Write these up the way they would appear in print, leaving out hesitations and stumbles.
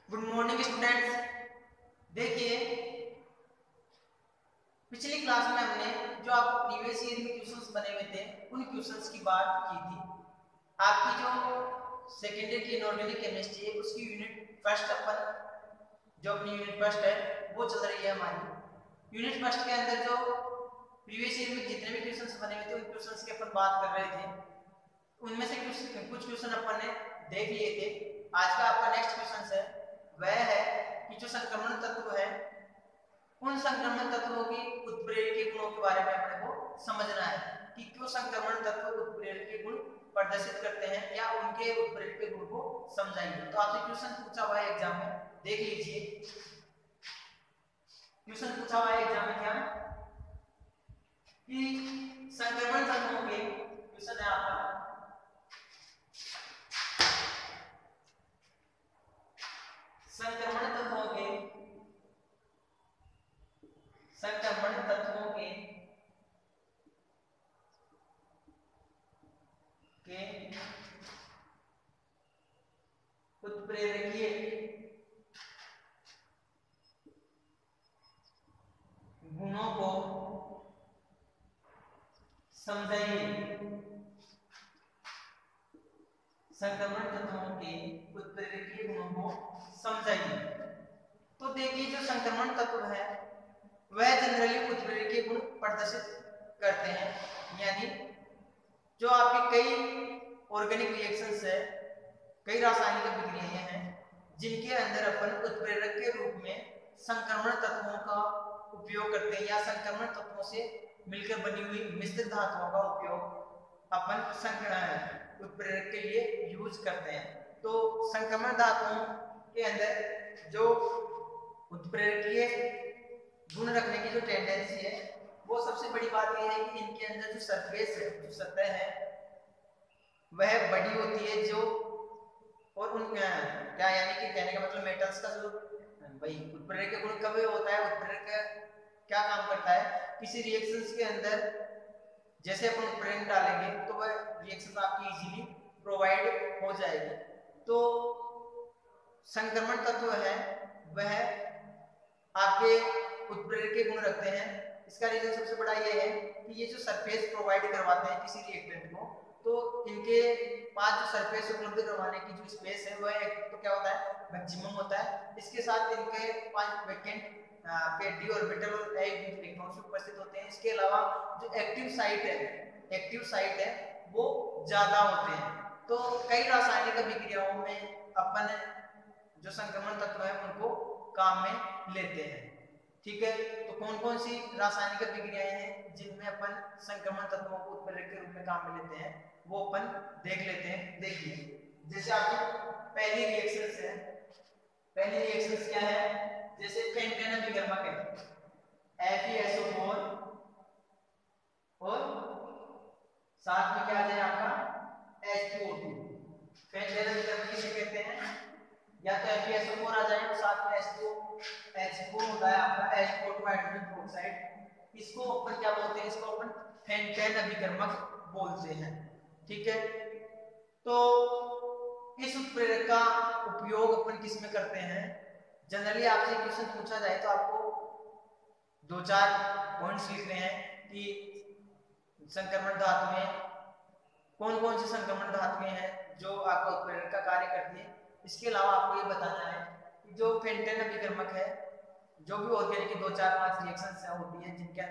Good morning students. देखिए, पिछली class में हमने जो आपको प्रीवियस ईयर में क्वेश्चंस बने हुए थे उन क्वेश्चंस की बात की थी। आपकी जो सेकेंड ईयर की इनऑर्गेनिक केमिस्ट्री है उसकी यूनिट फर्स्ट जो अपनी यूनिट फर्स्ट है वो चल रही है हमारी। यूनिट फर्स्ट के अंदर जो प्रीवियस ईयर में जितने भी क्वेश्चंस बने हुए थे उन क्वेश्चंस की अपन बात कर रहे थे। उनमें से कुछ क्वेश्चन अपन ने देख लिए थे। आज का आपका नेक्स्ट क्वेश्चन है वह है कि जो संक्रमण तत्व है उन संक्रमण तत्वों की उत्प्रेरकीय गुणों के बारे में अपने को समझना है कि क्यों संक्रमण तत्व उत्प्रेरकीय गुण प्रदर्शित करते हैं या उनके उत्प्रेरकीय गुण को समझाइए। तो आपसे क्वेश्चन पूछा हुआ है एग्जाम में, देख लीजिए। क्वेश्चन पूछा हुआ है एग्जाम में क्या कि संक्रमण तत्वों के, क्वेश्चन है आपका संक्रमण तत्वों के उत्प्रेरकीय गुणों को समझाइए। संक्रमण तत्वों के उत्प्रेरकीय गुणों को समझाइए। तो देखिए, जो संक्रमण तत्व है वह जनरली उत्प्रेरकीय गुण प्रदर्शित करते हैं, यानी जो आपके कई ऑर्गेनिक रिएक्शंस है, कई रासायनिक अभिक्रियाएं हैं जिनके अंदर अपन उत्प्रेरक के रूप में संक्रमण तत्वों का उपयोग करते हैं या संक्रमण तत्वों से मिलकर बनी हुई मिश्र धातुओं का उपयोग अपन उत्प्रेरक के लिए यूज करते हैं। तो संक्रमण धातुओं के अंदर जो उत्प्रेरकीय गुण रखने की जो टेंडेंसी है वो सबसे बड़ी बात यह है कि इनके अंदर जो सरफेस है, जो सतह है वह बड़ी होती है। जो और उन क्या यानी कि कहने का मतलब मेटल्स का जो भाई उत्प्रेरक गुण कब होता है, उत्प्रेरक क्या काम करता है किसी रिएक्शंस के अंदर। जैसे अपन उत्प्रेरक डालेंगे तो वह रिएक्शन आपकी इजीली प्रोवाइड हो जाएगी। तो संक्रमण तत्व है वह आपके उत्प्रेरकीय गुण रखते हैं। इसका रीजन सबसे बड़ा ये है कि ये जो सरफेस प्रोवाइड करवाते हैं किसी रिएक्टेंट को, तो इनके पास जो सरफेस उपलब्ध करवाने की जो स्पेस है वह एक तो क्या होता है मैक्सिमम होता है। इसके साथ इनके पास वैकेंट आपके डी ऑर्बिटल और इलेक्ट्रॉन्स उपस्थित होते हैं। इसके अलावा जो एक्टिव साइट है वो ज्यादा होते हैं। तो कई रासायनिक अभिक्रियाओं में अपन जो संक्रमण तत्व है उनको काम में लेते हैं। ठीक है, तो कौन कौन सी रासायनिक अभिक्रियाएं हैं जिनमें अपन संक्रमण तत्वों को उत्प्रेरक के रूप में काम में लेते हैं वो अपन देख लेते हैं। देखिए, जैसे आपकी पहली रिएक्शंस है, पहली रिएक्शंस क्या है, जैसे पेंटेन अभिकर्मक है FeSO4 और साथ में क्या आ जाए आपका H2O2। पेंटेन अभिकर्मक किसे कहते हैं, या तो FeSO4 आ जाए और साथ में H2O होता है आपका H2O2 हाइड्रोजन पेरोक्साइड। इसको अपन क्या बोलते हैं, इसको अपन पेंटेन अभिकर्मक बोलते हैं। ठीक है, तो इस उत्प्रेरक का उपयोग अपन किस में करते हैं। जनरली आपसे क्वेश्चन पूछा जाए तो आपको दो चार पॉइंट्स लिखने हैं कि संक्रमण धातुएं कौन कौन सी संक्रमण धातुएं हैं जो आपका उत्प्रेरक का कार्य करती है। इसके अलावा आपको ये बताना है कि जो पेंटेन अभिकर्मक है, जो भी ऑर्गेनिक की 2-4-5 रिएक्शंस होती है जिनके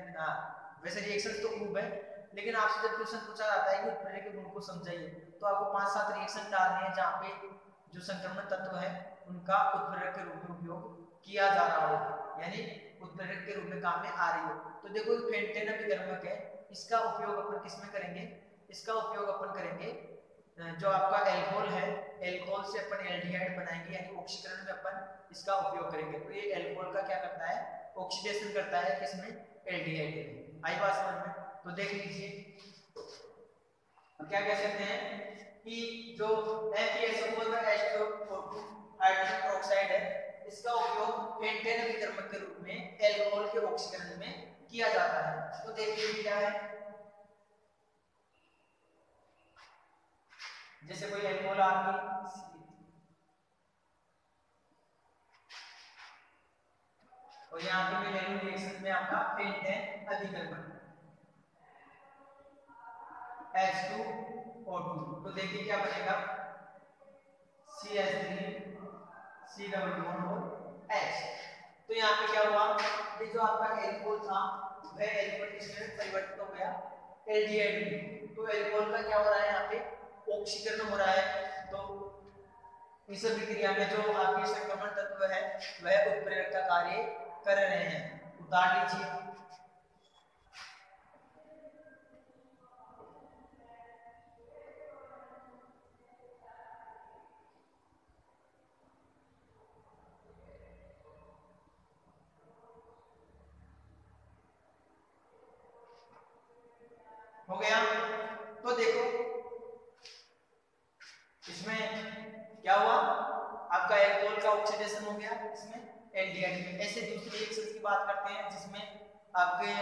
वैसे रिएक्शंस तो खूब है, लेकिन आपसे जब क्वेश्चन पूछा जाता है कि उत्प्रेरक के गुण को समझाइए तो आपको 5-7 रिएक्शन डालने हैं जहाँ पे जो संक्रमण तत्व है उनका उत्प्रेरक के रूप में उपयोग किया जा रहा हो, यानी उत्प्रेरक के रूप में काम में आ रही हो। तो देखो पेंटेन अभिकर्मक है, इसका उपयोग अपन किस में करेंगे, इसका उपयोग अपन करेंगे जो आपका एल्कोहल है, एल्कोहल से अपन एल्डिहाइड बनाएंगे, यानी ऑक्सीकरण में अपन इसका उपयोग करेंगे। तो ये एल्कोहल का क्या करता है, ऑक्सीडेशन करता है किसमें, एल्डिहाइड में। आई बात समझ में। तो देख लीजिए, हम क्या कह सकते हैं कि जो FeSO4 में H2O2 हाइड्रोजन पेरोक्साइड है इसका उपयोग पेंटेन अभिकर्मक के रूप में एल्कोहल के ऑक्सीकरण में किया जाता है। तो देख लीजिए क्या है, जैसे कोई एल्कोहल आपकी और यहाँ पे मैं ले लूं रिएक्शन में आपका पेंटेन अधिकरण H2O2, तो देखिए क्या बनेगा CH3 C डबल बॉन्ड और H। तो यहाँ पे क्या हुआ, ये जो आपका एल्कोहल था वह एल्कोहल किसमें परिवर्तित हो गया एल्डिहाइड में। तो एल्कोहल का क्या हो रहा है यहाँ पे ऑक्सीकरण हो रहा है। तो इस अभिक्रिया में जो आपके संक्रमण तत्व है वह उत्प्रेरक का कार्य कर रहे हैं। उतार लीजिए। हो गया। तो देखो इसमें क्या हुआ, आपका एल्कोहल का ऑक्सीडेशन हो गया इसमें एल्डिहाइड में। ऐसे दूसरी रिएक्शंस की बात करते हैं जिसमें आपके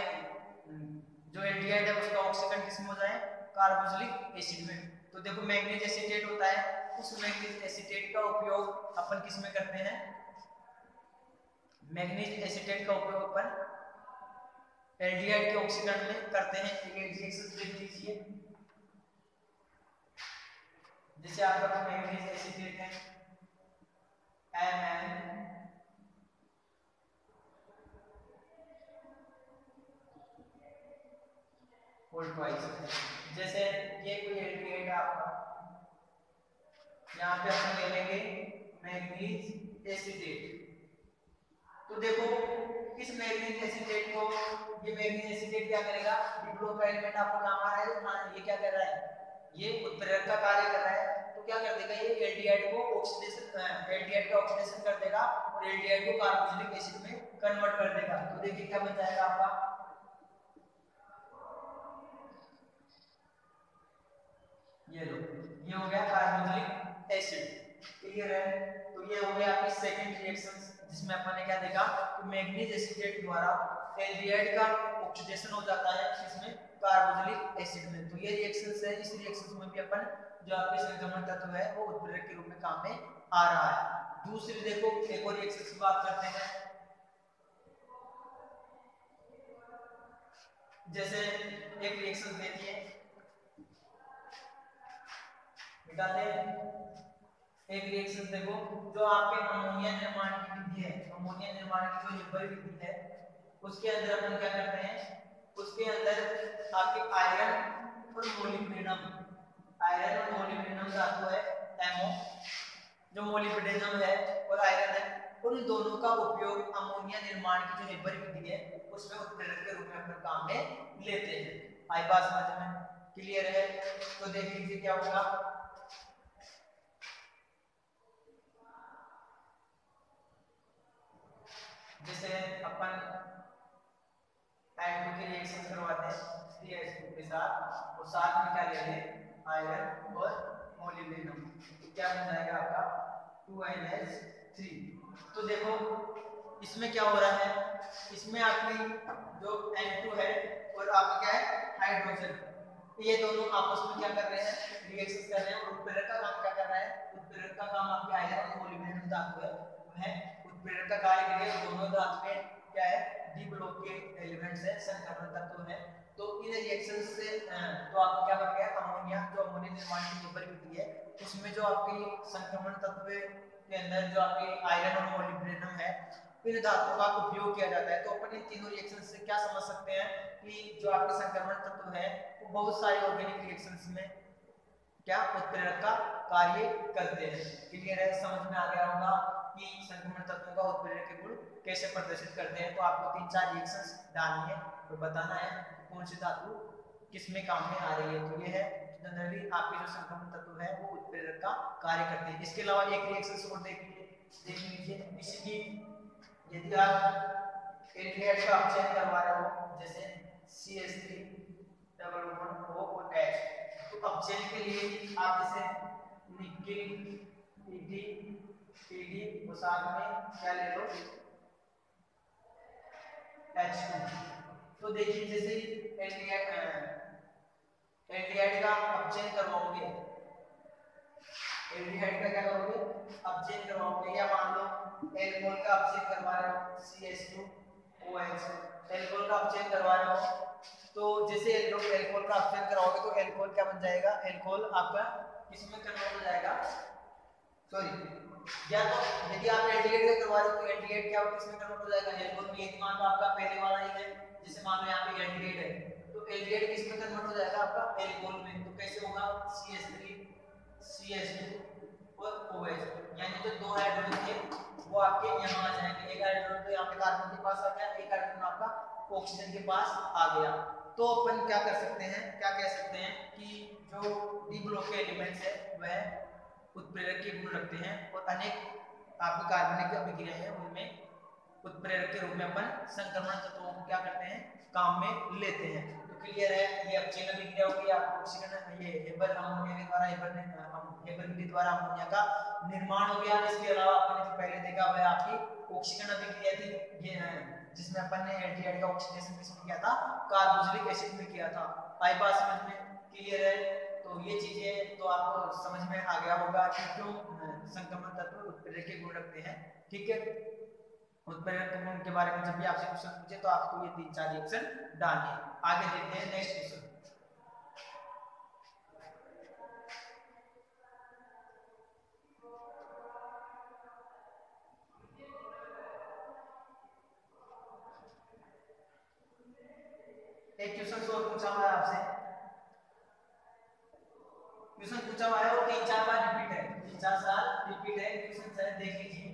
जो एल्डिहाइड है उसका ऑक्सीकरण किसमें हो जाए कार्बोक्सिलिक एसिड में। तो देखो मैग्नीज एसीटेट होता है, उस मैग्नीज एसीटेट का उपयोग अपन किसमें करते हैं, मैग्नीज एसीटेट का उपयोग अपन एल्डिहाइड के ऑक्सीकरण में करते हैं। ये रिएक्शंस देख लीजिए। जैसे आपका मैग्नीज एसीटेट है Mn होल ट्वाइस। जैसे ये कोई एल्डिहाइड है आपका, यहाँ पे अपन ले लेंगे मैग्नीज एसीटेट। तो देखो इस मैग्नीज एसीटेट को, ये मैग्नीज एसीटेट क्या करेगा, डिब्लो का एलिमेंट आपको नाम आ रहा है, हाँ ये क्या कर रहा है, ये उत्प्रेरक का कार्य कर रहा है। तो क्या कर देगा ये एल्डिहाइड को ऑक्सीडेशन, एल्डिहाइड का ऑक्सीडेशन कर देगा और एल्डिहाइड को कार्बोक्सिलिक एसिड में कन्वर्ट कर देगा। तो देखिए क्या बन जाएगा आपका, ये लो ये हो गया कार्बोक्सिलिक एसिड। क्लियर है। तो ये हो गया आपकी सेकंड रिएक्शन जिसमें अपन ने क्या देखा कि मैग्नीज एसीटेट द्वारा एल्डिहाइड का ऑक्सीडेशन हो जाता है इसमें कार्बोक्सिलिक एसिड में। तो ये रिएक्शंस है, इस रिएक्शंस में भी अपन जो आपके संक्रमण तत्व है वो उत्प्रेरक के रूप में काम में आ रहा है। दूसरी देखो एक और रिएक्शन की बात करते हैं। जैसे एक रिएक्शन देखिए, बताते हैं एक रिएक्शन देखो जो आपके अमोनिया निर्माण की विधि है, अमोनिया निर्माण की जो निबल विधि है उसके अंदर अपन क्या करते हैं, उसके अंदर आपके आयरन और मोलिब्डेनम, आयरन और मोलिब्डेनम धातु है एमओ, जो मोलिब्डेनम है और आयरन है, उन दोनों का उपयोग अमोनिया निर्माण की जो निबल विधि है उसमें उत्प्रेरक के रूप में अपने काम में लेते हैं। आई बात समझ में, क्लियर है। तो देख लीजिए क्या होगा, जैसे अपन N2 की रिएक्शन करवाते हैं CH2 के साथ और साथ में क्या ले लें आयरन और मोलिब्डेनम, तो क्या बन जाएगा आपका 2NH3। तो देखो इसमें क्या हो रहा है, इसमें आपकी जो N2 है और आपका क्या है हाइड्रोजन, ये दोनों आपस में क्या कर रहे हैं रिएक्शन कर रहे हैं। और उत्प्रेरक का काम क्या कर रहा है, उत्प्रेरक का काम आपके आयरन और मोलिब्डेनम धातु है वह उत्प्रेरक का कार्य करेगा। दोनों धातु में क्या है डी ब्लॉक के एलिमेंट्स है, संक्रमण तत्व है। तो इन रिएक्शन से तो आपको क्या बन गया अमोनिया, जो अमोनिया निर्माण की जो विधि है उसमें जो आपकी संक्रमण तत्व के अंदर जो आपके आयरन और मोलिब्डेनम है इन धातुओं का उपयोग किया जाता है। तो अपन इन तीनों रिएक्शन से क्या समझ सकते हैं कि जो आपके संक्रमण तत्व है वो बहुत सारे ऑर्गेनिक रिएक्शंस में क्या उत्प्रेरक का कार्य करते हैं। क्लियर है, समझ में आ गया होगा कि संक्रमण तत्वों का उत्प्रेरक के गुण कैसे प्रदर्शित करते हैं। तो आपको 3-4 रिएक्शंस डालनी है और बताना है कौन सी धातु किसमें काम में आ रही है। तो ये है जनरली आपके जो संक्रमण तत्व है वो उत्प्रेरक का कार्य करते हैं। इसके अलावा एक रिएक्शन और देख लीजिए, इसकी यदि आप एल्डिहाइड का अपचयन करवा रहे हो जैसे CH3 डबल बॉन्ड O और H, तो अपचयन के लिए आप जैसे निकेल PD और साथ में क्या ले लो H2। तो देखिए जैसे एल्डिहाइड का अपचयन करवाओगे, एल्डिहाइड का क्या करोगे अपचयन करवाओगे, या मान लो एल्कोहल का अपचयन करवा रहे हो CH2 OH। एल्कोहल का अपचयन करवा रहे हो तो जैसे एल्कोहल का अपचयन कराओगे तो एल्कोहल क्या बन जाएगा, एल्कोहल आपका किसमें कन्वर्ट हो जाएगा, सॉरी या तो यदि आप एल्डिहाइड का करवा रहे हो तो एल्डिहाइड क्या किसमें कन्वर्ट हो जाएगा, एल्कोहल में। यदि मान लो आपका पहले वाला ही है, जैसे मान लो यहाँ पे एल्डिहाइड है तो एल्डिहाइड किसमें कन्वर्ट हो जाएगा आपका, एल्कोहल में। तो कैसे होगा, CH3 CH2 और OH, यानी जो दो हाइड्रोजन थे वो आपके यहाँ आ जाएंगे। एक हाइड्रोजन तो यहाँ पे कार्बन के पास आ गया, एक हाइड्रोजन आपका ऑक्सीजन के पास आ गया। तो अपन क्या कर सकते हैं, क्या कह सकते हैं कि जो डी ब्लॉक के एलिमेंट्स है वह उत्प्रेरक के गुण रखते हैं और अनेक आपकी कार्बनिक अभिक्रियाएं हैं उनमें उत्प्रेरक के रूप में अपन संक्रमण तत्वों को क्या करते हैं, काम में लेते हैं। तो क्लियर है, ये अपचयन अभिक्रिया होगी, आपको ऑक्सीजन ये हेबर अमोनिया के द्वारा हेबर के द्वारा अमोनिया का निर्माण हो गया। इसके अलावा अपन ने जो पहले देखा वह आपकी ऑक्सीकरण अभिक्रिया थी, ये जिसमें अपन ने एल्डिहाइड का ऑक्सीडेशन किसमें किया था, कार्बोक्सिलिक एसिड में किया था। आई बात समझ में क्लियर है। तो ये चीजें तो आपको समझ में आ गया होगा कि क्यों संक्रमण तत्व उत्प्रेरक के गुण रखते हैं। ठीक है, उत्प्रेरक गुण के बारे में जब भी आपसे क्वेश्चन पूछे तो आपको ये 3-4 रिएक्शन डालने हैं। आगे देखते हैं नेक्स्ट क्वेश्चन। एक क्वेश्चन और पूछा हुआ है आपसे, क्वेश्चन पूछा हुआ है और 3-4 बार रिपीट है, 3-4 साल रिपीट है क्वेश्चन, है देख लीजिए।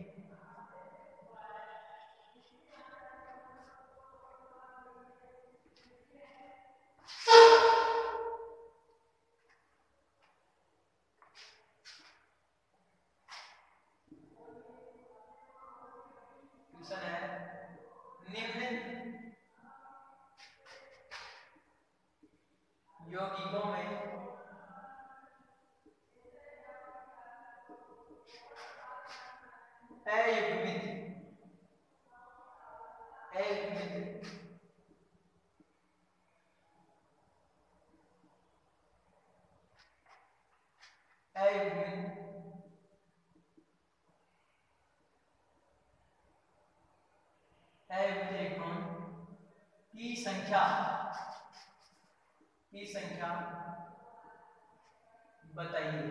क्वेश्चन है, निम्न यौगिकों में इलेक्ट्रॉन की संख्या बताइए।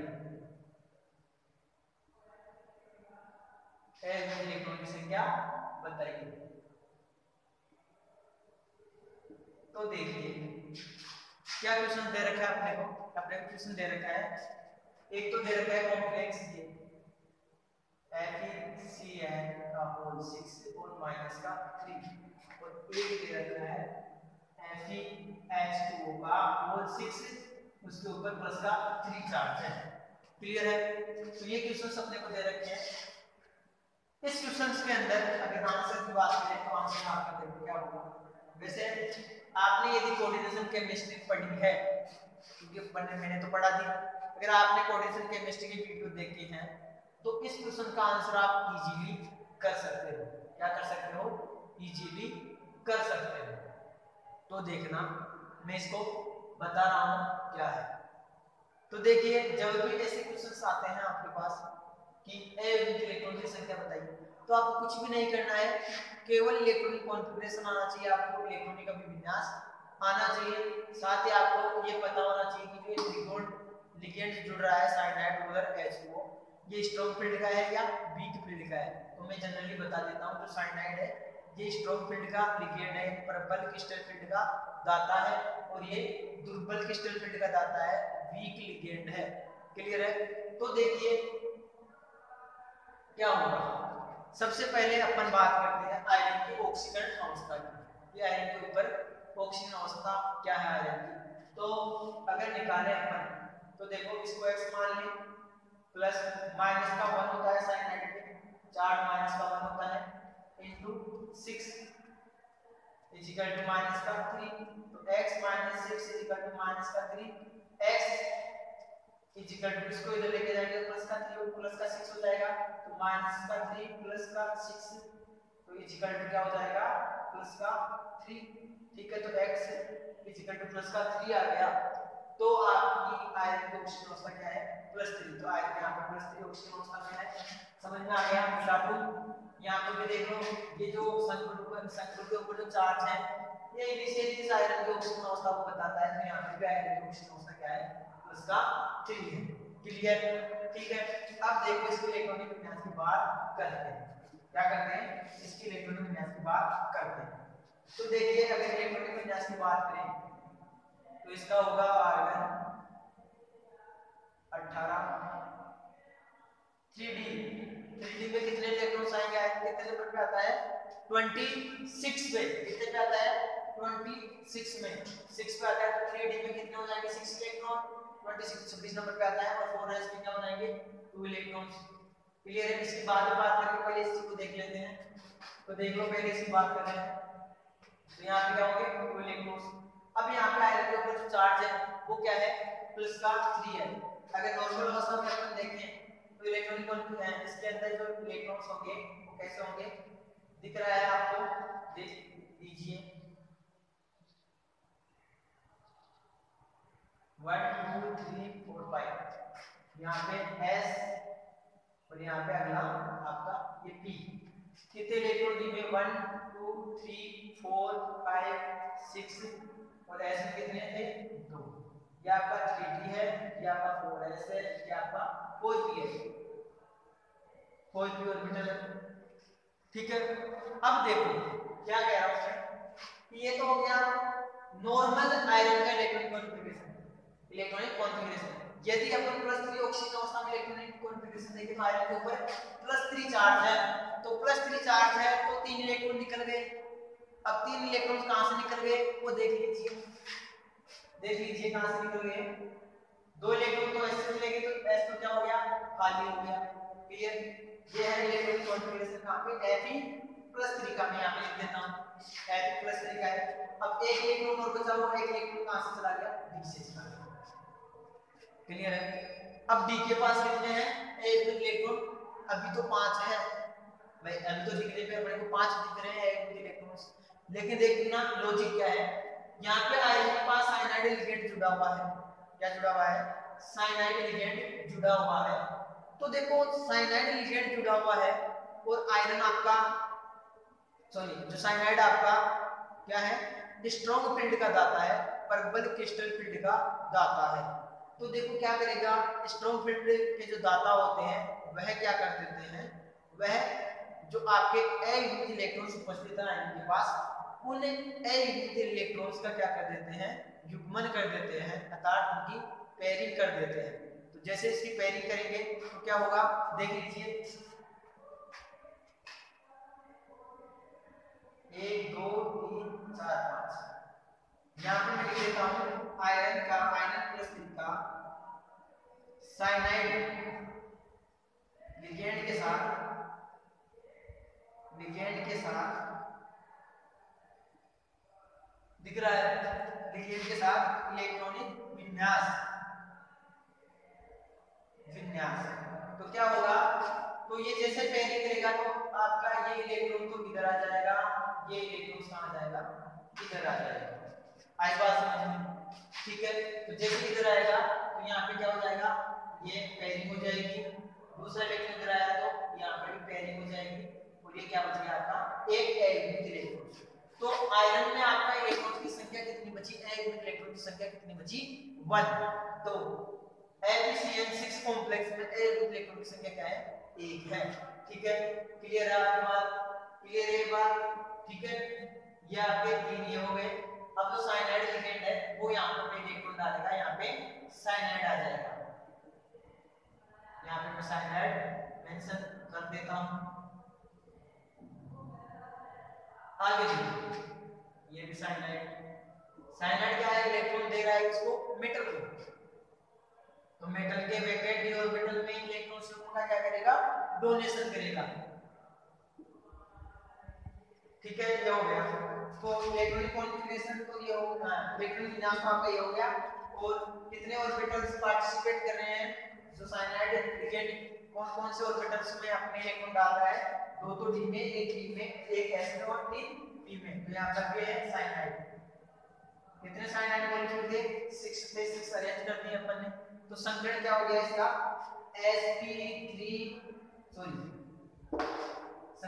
इलेक्ट्रॉन की संख्या बताइए। तो देखिए क्या क्वेश्चन दे रखा है अपने को क्वेश्चन दे रखा है, एक तो दे रखा है कॉम्प्लेक्स ये FeCN का होल 6 और माइनस का 3, और एक दे रखा है FeH2O का होल 6 उसके ऊपर प्लस का 3 चार्ज है। क्लियर है, तो ये क्वेश्चंस अपने को दे रखे हैं। इस क्वेश्चंस के अंदर अगर आंसर की बात करें तो आंसर आपका देखो क्या होगा। वैसे आपने यदि कोऑर्डिनेशन केमिस्ट्री पढ़ी है, क्योंकि मैंने तो पढ़ा दी, अगर आपने कोऑर्डिनेशन केमिस्ट्री की वीडियो देखी है तो इस क्वेश्चन का आंसर आप इजीली कर सकते हो। क्या कर सकते हो, इजीली कर सकते हो। तो देखना मैं इसको बता रहा हूं क्या है। तो देखिए जब भी ऐसे क्वेश्चंस आते हैं आपके पास कि इलेक्ट्रॉन की संख्या बताइए, तो आपको कुछ भी नहीं करना है, केवल इलेक्ट्रॉनिक कॉन्फ़िगरेशन आना चाहिए, आपको इलेक्ट्रॉनिक अभिविन्यास आना चाहिए, साथ ही आपको ये पता होना चाहिए कि जो लिगेंड जुड़ रहा है साइनाइड और H2O ये स्ट्रॉन्ग फील्ड का है या वीक फील्ड का है। तो मैं जनरली बता देता हूं, जो साइनाइड है ये स्ट्रॉन्ग फील्ड का लिगेंड है, प्रबल क्रिस्टल फील्ड का दाता है, और ये दुर्बल क्रिस्टल फील्ड का दाता है, वीक लिगेंड है। क्लियर है, तो देखिए क्या होगा। सबसे पहले अपन बात करते हैं आयरन की ऑक्सीकरण अवस्था की। ये आयरन के ऊपर ऑक्सीजन अवस्था क्या है आयरन की, तो अगर निकालें अपन तो देखो इसको x मान लें, प्लस माइनस का 1 होता है साइनाइड में, चार्ज माइनस का 1 होता है into 6 is equal to minus का 3, तो x minus 6 is equal to minus का 3, x इज इक्वल टू इसको इधर लेके जाएंगे प्लस का 3 और प्लस का 6 हो जाएगा, तो माइनस का 3 प्लस का 6, तो इज इक्वल टू क्या हो जाएगा, प्लस का 3। ठीक है, तो x is equal two plus का 3 आ गया, तो आपकी आयरन की ऑक्सीजन अवस्था क्या है, +3। तो आयरन यहाँ पर +3 ऑक्सीजन अवस्था में है, समझ में आ गया। SR2। यहाँ पे भी देख लो ये जो संयुग्म के ऊपर जो चार्ज है ये इनिशियली इस आयरन की ऑक्सीजन अवस्था को बताता है, तो यहाँ पे भी आयरन की ऑक्सीजन अवस्था क्या है, उसका 3 है। क्लियर? ठीक है। अब देखो इसके इलेक्ट्रॉनिक विन्यास की बात करते हैं। क्या करते हैं? इसके इलेक्ट्रॉनिक विन्यास की बात करते हैं। तो देखिए अगर इलेक्ट्रॉनिक विन्यास की बात करें तो इसका होगा आर्गन 18 3D में कितने इलेक्ट्रॉन्स आएंगे? कितने नंबर पे आता है? 26 पे। कितने पे आता है? 26 में 6 पे आता है। तो 3D में कितने हो जाएंगे? 6 इलेक्ट्रॉन 26 नंबर पे आता है। और 4s में क्या हो जाएंगे? 2 इलेक्ट्रॉन्स। क्लियर है? इसकी बाद में बात करके पहले इस चीज को देख लेते हैं। तो देख लो पहले इसकी बात कर रहे हैं। तो यहाँ पे क्या होंगे? 2 इलेक्ट्रॉन्स। अब यहाँ पे आयरन के ऊपर जो चार्ज है वो क्या है? प्लस का 3 है। अगर नॉर्मल अवस्था में अपन देखें तो इलेक्ट्रॉनिक कॉन्फ़िगरेशन इसके अंदर जो इलेक्ट्रॉन्स होंगे वो कैसे होंगे? दिख रहा है आपको? देख लीजिए 1 2 3 4 5। यहाँ पे S और यहाँ पे अगला आपका ये P। कितने इलेक्ट्रॉन दिए? 1 2 3 4 5 6 और S में कितने थे? 2। ये आपका 3D है, ये आपका 4s है, ये आपका 4p है। 4p ऑर्बिटल है। ठीक है। अब देखो क्या कह रहा हूं मैं, ये तो हो गया नॉर्मल आयरन का इलेक्ट्रॉनिक कॉन्फ़िगरेशन। इलेक्ट्रॉनिक कॉन्फ़िगरेशन यदि अपन +3 ऑक्सीजन अवस्था में इलेक्ट्रॉनिक कॉन्फ़िगरेशन देखें तो आयरन के ऊपर +3 चार्ज है, तो +3 चार्ज है तो 3 इलेक्ट्रॉन निकल गए। अब 3 इलेक्ट्रॉन कहां से निकल गए वो देख लीजिए। देख लीजिए कहां से निकल गए। 2 इलेक्ट्रॉन तो ऐसे चले गए, तो S तो क्या हो गया? खाली हो गया। क्लियर? ये है इलेक्ट्रॉनिक कॉन्फ़िगरेशन कहां पे? Fe+3 का। मैं यहां पे लिख देता हूं Fe+3 का है। अब एक इलेक्ट्रॉन और बचा हुआ, एक इलेक्ट्रॉन कहां से चला गया? D से चला गया। क्लियर है? अब D के पास कितने हैं? एक इलेक्ट्रॉन। अभी तो 5 है भाई, अभी तो दिखने पे अपने को 5 दिख रहे हैं एक इलेक्ट्रॉन्स। लेकिन देखना लॉजिक क्या है। यहाँ पे आयरन के पास साइनाइड लिगेंड जुड़ा हुआ है। क्या जुड़ा हुआ है? साइनाइड लिगेंड जुड़ा हुआ है। तो देखो साइनाइड लिगेंड जुड़ा हुआ है और आयरन आपका जो साइनाइड आपका क्या है? स्ट्रॉन्ग फील्ड का दाता है, प्रबल क्रिस्टल फील्ड का दाता है। तो देखो क्या करेगा, स्ट्रॉन्ग फील्ड के जो दाता होते हैं वह क्या कर देते हैं, वह जो आपके अयुग्मित इलेक्ट्रॉन्स उपस्थित हैं आयन के पास, उन अयुग्मित इलेक्ट्रॉन्स का क्या कर देते हैं? युग्मन कर देते हैं, अर्थात उनकी पेयरिंग कर देते हैं। तो जैसे इसकी पेयरिंग करेंगे तो क्या होगा? देख लीजिए 1 2 3 4 5। यहाँ पे मैं लिख देता हूँ आयरन का -3 का साइनाइड लिगेंड के साथ दिख रहा है, लिगेंड के साथ इलेक्ट्रॉनिक विन्यास। तो क्या होगा? तो ये जैसे पेयरिंग करेगा तो आपका ये इलेक्ट्रॉन तो इधर आ जाएगा, ये इलेक्ट्रॉन कहां आ जाएगा? इधर आ जाएगा। आई बात समझ में? ठीक है। तो जैसे इधर आएगा तो यहाँ पे क्या हो जाएगा? ये पेयरिंग हो जाएगी। दूसरा इलेक्ट्रॉन इधर आया तो यहाँ पे भी पेयरिंग हो जाएगी और ये क्या बच गया आपका? एक अयुग्मित इलेक्ट्रॉन। तो आयरन में आपका इलेक्ट्रॉन की संख्या कितनी बची? अयुग्मित इलेक्ट्रॉन की संख्या कितनी बची? 1। तो FeCN6 कॉम्प्लेक्स में अयुग्मित इलेक्ट्रॉन की संख्या क्या है? 1 है। ठीक है। क्लियर है आपकी बात? क्लियर है बात? ठीक है। ये आपके 3 ये हो गए। अब जो साइनाइड लिगेंड है वो यहाँ पे इलेक्ट्रॉन डालेगा, यहाँ पे साइनाइड आ जाएगा। यहाँ पे मैं साइनाइड मेंशन कर देता हूँ। आगे देखिए ये भी साइनाइड क्या है? इलेक्ट्रॉन दे रहा है इसको मेटल को। तो मेटल के वैकेंट डी ऑर्बिटल में इलेक्ट्रॉन समूह का क्या करेगा? डोनेशन करेगा। ठीक है, ये हो गया। तो इलेक्ट्रॉनिक कॉन्फ़िगरेशन तो ये हो गया, इलेक्ट्रॉनिक विन्यास तो आपका ये हो गया। और कितने ऑर्बिटल्स पार्टिसिपेट कर रहे हैं? जो साइनाइड लिगेंड कौन से ऑर्बिटल्स में अपने इलेक्ट्रॉन डाल रहा है? 2 तो डी में, एक डी में, एक एस में और 3 पी में। तो यहां पर ये है साइनाइड। कितने साइनाइड मॉलिक्यूल थे? 6 पे 6 अरेंज कर दिए अपन ने। तो संकरण क्या हो गया इसका? sp3 सॉरी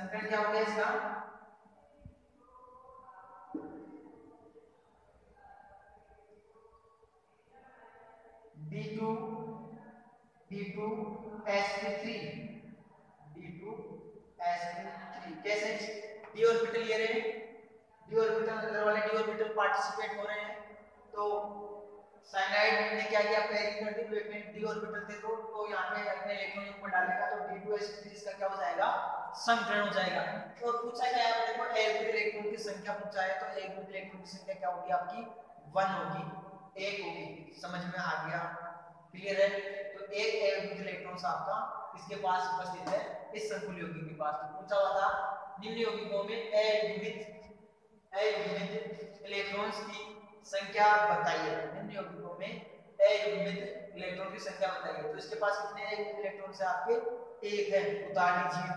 समीकरण क्या हो गया इसका, D2 D2sp3 D2sp3 कैसे, d ऑर्बिटल ले रहे हैं, d ऑर्बिटल अंदर वाले d ऑर्बिटल पार्टिसिपेट हो रहे हैं, तो साइनाइड ने क्या किया, पेयरिंग कर दी, तो एक d ऑर्बिटल थे तो यहाँ पे अपने इलेक्ट्रॉन ऊपर डालेगा तो D2sp3 इसका क्या हो जाएगा, समीकरण हो जाएगा। और पूछा गया है देखो एक इलेक्ट्रॉन की संख्या पूछा है, तो एक इलेक्ट्रॉन की संख्या क्या होगी आपकी 1 होगी, 1 होगी, समझ में आ गया, क्लियर है। तो एक एवं इलेक्ट्रॉन आपका इसके पास उपस्थित है इस संकुल यौगिक के पास। तो पूछा हुआ था निम्न यौगिकों में अयुग्मित इलेक्ट्रॉन्स की संख्या बताइए, निम्न यौगिकों में अयुग्मित इलेक्ट्रॉन की संख्या बताइए। तो इसके पास कितने इलेक्ट्रॉन्स है आपके, एक है, उतार लीजिए।